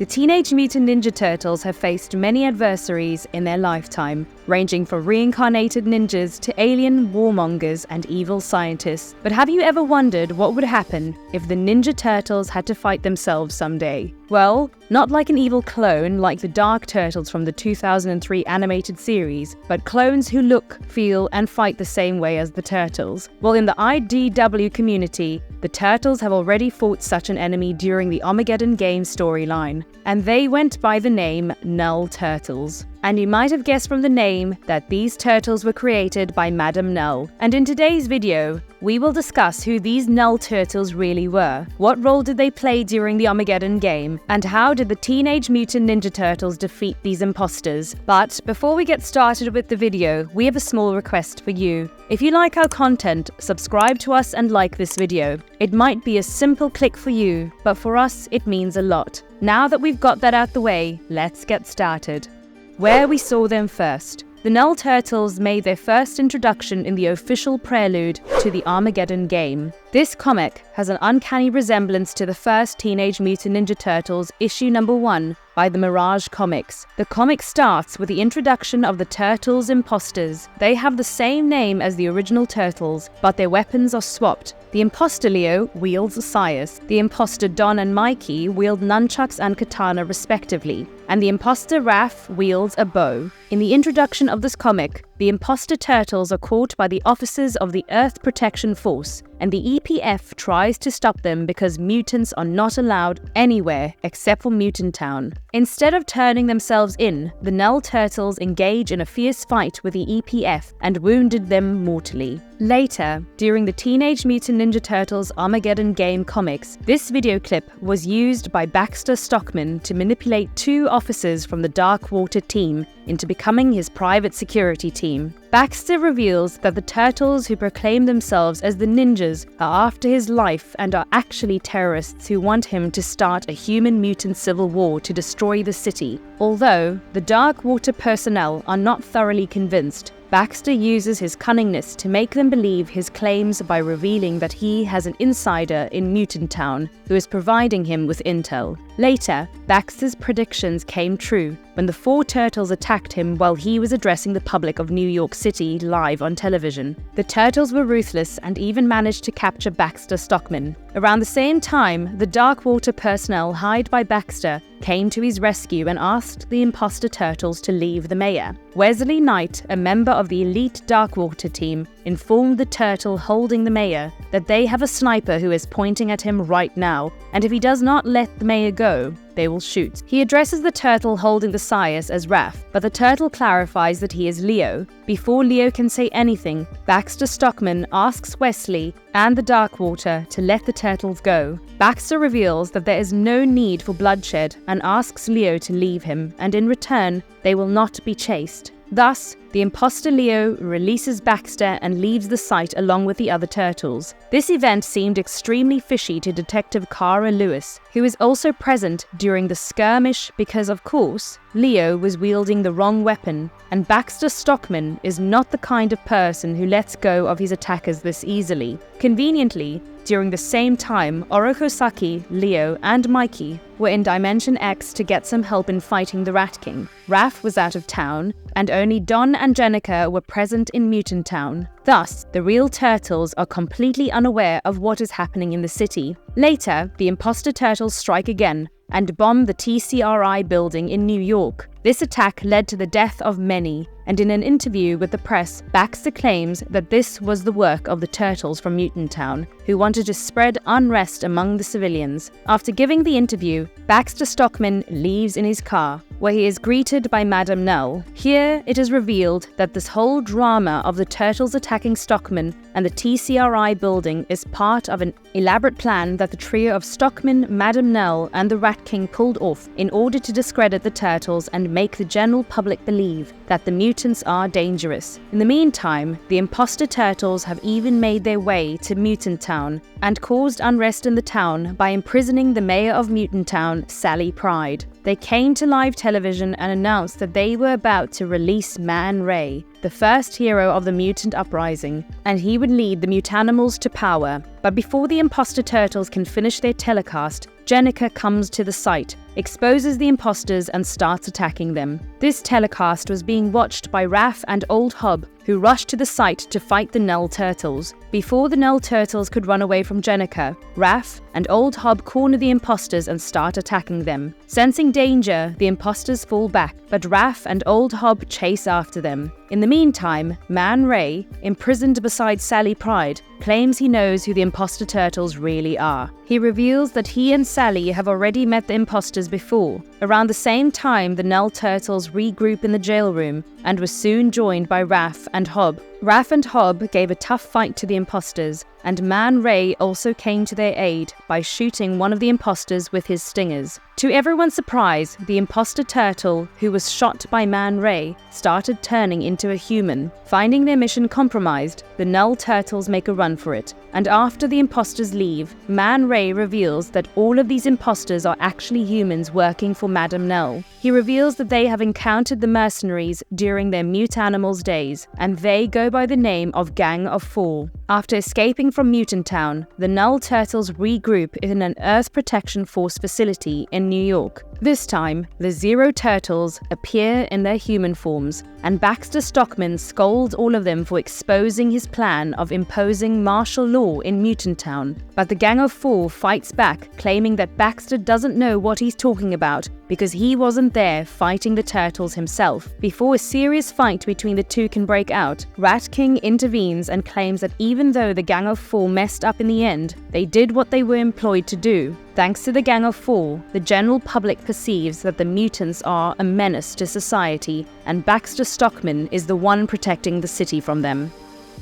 The Teenage Mutant Ninja Turtles have faced many adversaries in their lifetime, ranging from reincarnated ninjas to alien warmongers and evil scientists. But have you ever wondered what would happen if the Ninja Turtles had to fight themselves someday? Well, not like an evil clone like the Dark Turtles from the 2003 animated series, but clones who look, feel, and fight the same way as the Turtles. Well, in the IDW community, the Turtles have already fought such an enemy during the Armageddon game storyline, and they went by the name Null Turtles. And you might have guessed from the name that these turtles were created by Madame Null. And in today's video, we will discuss who these Null Turtles really were, what role did they play during the Armageddon game, and how did the Teenage Mutant Ninja Turtles defeat these imposters. But before we get started with the video, we have a small request for you. If you like our content, subscribe to us and like this video. It might be a simple click for you, but for us, it means a lot. Now that we've got that out the way, let's get started. Where we saw them first. The Null Turtles made their first introduction in the official prelude to the Armageddon game. This comic has an uncanny resemblance to the first Teenage Mutant Ninja Turtles issue number 1 by the Mirage Comics. The comic starts with the introduction of the Turtles imposters. They have the same name as the original Turtles, but their weapons are swapped. The imposter Leo wields a sais, the imposter Don and Mikey wield nunchucks and katana respectively, and the imposter Raph wields a bow. In the introduction of this comic, the imposter turtles are caught by the officers of the Earth Protection Force, and the EPF tries to stop them because mutants are not allowed anywhere except for Mutant Town. Instead of turning themselves in, the Null Turtles engage in a fierce fight with the EPF and wounded them mortally. Later, during the Teenage Mutant Ninja Turtles Armageddon game comics, this video clip was used by Baxter Stockman to manipulate 2 officers from the Darkwater team into becoming his private security team. Baxter reveals that the Turtles who proclaim themselves as the ninjas are after his life and are actually terrorists who want him to start a human-mutant civil war to destroy the city. Although the Darkwater personnel are not thoroughly convinced, Baxter uses his cunningness to make them believe his claims by revealing that he has an insider in Mutant Town who is providing him with intel. Later, Baxter's predictions came true when the 4 turtles attacked him while he was addressing the public of New York City live on television. The turtles were ruthless and even managed to capture Baxter Stockman. Around the same time, the Darkwater personnel hired by Baxter came to his rescue and asked the imposter turtles to leave the mayor. Wesley Knight, a member of the elite Darkwater team, informed the turtle holding the mayor that they have a sniper who is pointing at him right now, and if he does not let the mayor go, they will shoot. He addresses the turtle holding the sais as Raph, but the turtle clarifies that he is Leo. Before Leo can say anything, Baxter Stockman asks Wesley and the Darkwater to let the turtles go. Baxter reveals that there is no need for bloodshed and asks Leo to leave him, and in return, they will not be chased. Thus, the imposter Leo releases Baxter and leaves the site along with the other turtles. This event seemed extremely fishy to Detective Cara Lewis, who is also present during the skirmish because, of course, Leo was wielding the wrong weapon, and Baxter Stockman is not the kind of person who lets go of his attackers this easily. Conveniently, during the same time, Orokosaki, Leo, and Mikey were in Dimension X to get some help in fighting the Rat King. Raph was out of town, and only Don and Jenica were present in Mutant Town. Thus, the real turtles are completely unaware of what is happening in the city. Later, the imposter turtles strike again and bomb the TCRI building in New York. This attack led to the death of many, and in an interview with the press, Baxter claims that this was the work of the turtles from Mutant Town, who wanted to spread unrest among the civilians. After giving the interview, Baxter Stockman leaves in his car, where he is greeted by Madame Null. Here, it is revealed that this whole drama of the turtles attacking Stockman and the TCRI building is part of an elaborate plan that the trio of Stockman, Madame Null, and the Rat King pulled off in order to discredit the turtles and make the general public believe that the mutants are dangerous. In the meantime, the imposter turtles have even made their way to Mutant Town and caused unrest in the town by imprisoning the mayor of Mutant Town, Sally Pride. They came to live television and announced that they were about to release Man Ray, the first hero of the mutant uprising, and he would lead the mutanimals to power. But before the imposter turtles can finish their telecast, Jenica comes to the site, exposes the imposters and starts attacking them. This telecast was being watched by Raph and Old Hob, who rushed to the site to fight the Null Turtles. Before the Null Turtles could run away from Jennica, Raph and Old Hob corner the imposters and start attacking them. Sensing danger, the imposters fall back, but Raph and Old Hob chase after them. In the meantime, Man Ray, imprisoned beside Sally Pride, claims he knows who the imposter turtles really are. He reveals that he and Sally have already met the imposters before. Around the same time, the Null Turtles regroup in the jail room and were soon joined by Raph and Hob. Raph and Hob gave a tough fight to the imposters, and Man Ray also came to their aid by shooting one of the imposters with his stingers. To everyone's surprise, the imposter turtle, who was shot by Man Ray, started turning into a human. Finding their mission compromised, the Null Turtles make a run for it, and after the imposters leave, Man Ray reveals that all of these imposters are actually humans working for Madame Null. He reveals that they have encountered the mercenaries during their Mute Animals days, and they go by the name of Gang of Four. After escaping from Mutant Town, the Null Turtles regroup in an Earth Protection Force facility in New York. This time, the Zero Turtles appear in their human forms, and Baxter Stockman scolds all of them for exposing his plan of imposing martial law in Mutant Town. But the Gang of Four fights back, claiming that Baxter doesn't know what he's talking about because he wasn't there fighting the Turtles himself. Before a serious fight between the two can break out, Rat King intervenes and claims that even though the Gang of Four messed up in the end, they did what they were employed to do. Thanks to the Gang of Four, the general public perceives that the mutants are a menace to society, and Baxter Stockman is the one protecting the city from them.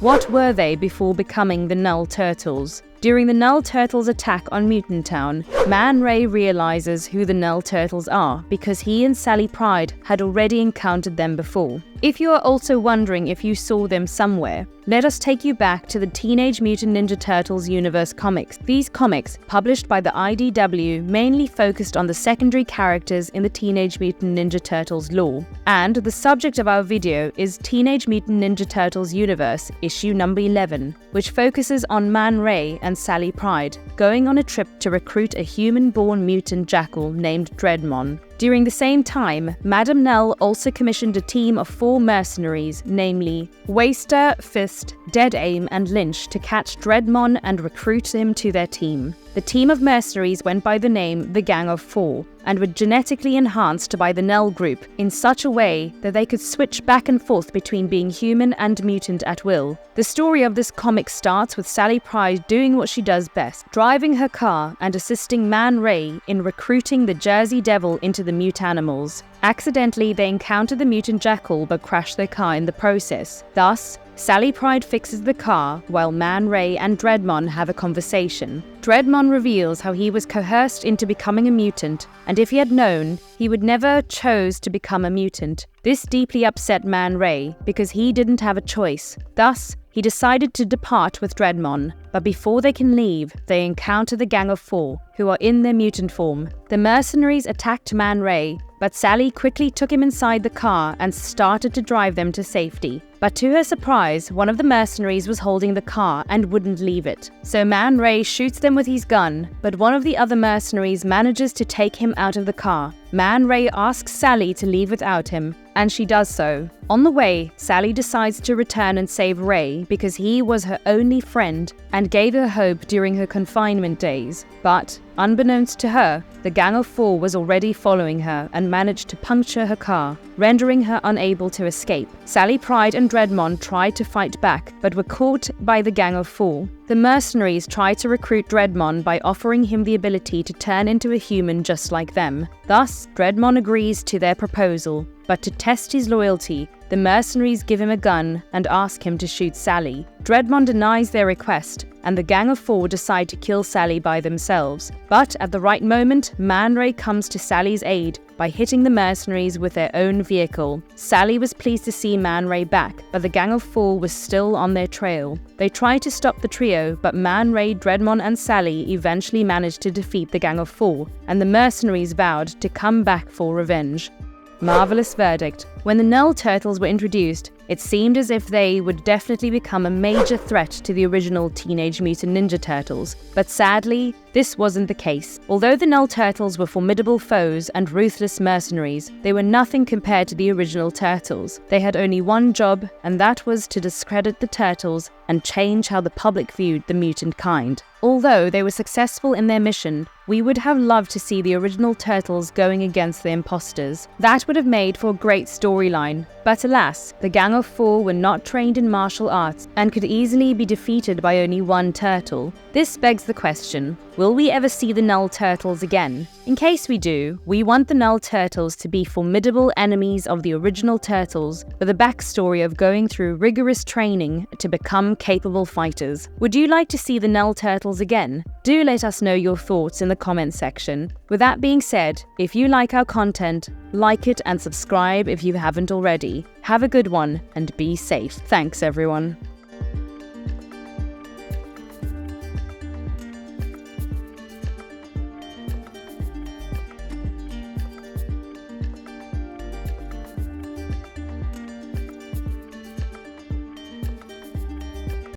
What were they before becoming the Null Turtles? During the Null Turtles' attack on Mutant Town, Man Ray realizes who the Null Turtles are because he and Sally Pride had already encountered them before. If you are also wondering if you saw them somewhere, let us take you back to the Teenage Mutant Ninja Turtles universe comics. These comics, published by the IDW, mainly focused on the secondary characters in the Teenage Mutant Ninja Turtles lore. And the subject of our video is Teenage Mutant Ninja Turtles Universe, issue number 11, which focuses on Man Ray and Sally Pride going on a trip to recruit a human-born mutant jackal named Dreadmon. During the same time, Madame Null also commissioned a team of 4 mercenaries, namely Waster, Fist, Dead Aim, and Lynch, to catch Dreadmon and recruit him to their team. The team of mercenaries went by the name the Gang of Four, and were genetically enhanced by the Null group in such a way that they could switch back and forth between being human and mutant at will. The story of this comic starts with Sally Pride doing what she does best, driving her car and assisting Man Ray in recruiting the Jersey Devil into the Mute Animals. Accidentally, they encounter the mutant jackal but crash their car in the process. Thus, Sally Pride fixes the car while Man Ray and Dreadmon have a conversation. Dreadmon reveals how he was coerced into becoming a mutant, and if he had known, he would never chose to become a mutant. This deeply upset Man Ray because he didn't have a choice. Thus, he decided to depart with Dreadmon, but before they can leave, they encounter the Gang of Four, who are in their mutant form. The mercenaries attacked Man Ray, but Sally quickly took him inside the car and started to drive them to safety. But to her surprise, one of the mercenaries was holding the car and wouldn't leave it. So Man Ray shoots them with his gun, but one of the other mercenaries manages to take him out of the car. Man Ray asks Sally to leave without him, and she does so. On the way, Sally decides to return and save Ray because he was her only friend and gave her hope during her confinement days. But, unbeknownst to her, the Gang of Four was already following her and managed to puncture her car, rendering her unable to escape. Sally Pride and Dreadmon tried to fight back, but were caught by the Gang of Four. The mercenaries tried to recruit Dreadmon by offering him the ability to turn into a human just like them. Thus, Dreadmon agrees to their proposal, but to test his loyalty, the mercenaries give him a gun and ask him to shoot Sally. Dreadmon denies their request, and the Gang of Four decide to kill Sally by themselves. But at the right moment, Man Ray comes to Sally's aid by hitting the mercenaries with their own vehicle. Sally was pleased to see Man Ray back, but the Gang of Four was still on their trail. They tried to stop the trio, but Man Ray, Dreadmon, and Sally eventually managed to defeat the Gang of Four, and the mercenaries vowed to come back for revenge. Marvelous verdict. When the Null Turtles were introduced, it seemed as if they would definitely become a major threat to the original Teenage Mutant Ninja Turtles. But sadly, this wasn't the case. Although the Null Turtles were formidable foes and ruthless mercenaries, they were nothing compared to the original Turtles. They had only one job, and that was to discredit the Turtles and change how the public viewed the mutant kind. Although they were successful in their mission, we would have loved to see the original Turtles going against the imposters. That would have made for a great storyline. But alas, the Gang of Four were not trained in martial arts and could easily be defeated by only one turtle. This begs the question, will we ever see the Null Turtles again? In case we do, we want the Null Turtles to be formidable enemies of the original Turtles, with a backstory of going through rigorous training to become capable fighters. Would you like to see the Null Turtles again? Do let us know your thoughts in the comments section. With that being said, if you like our content, like it and subscribe if you haven't already. Have a good one and be safe. Thanks everyone.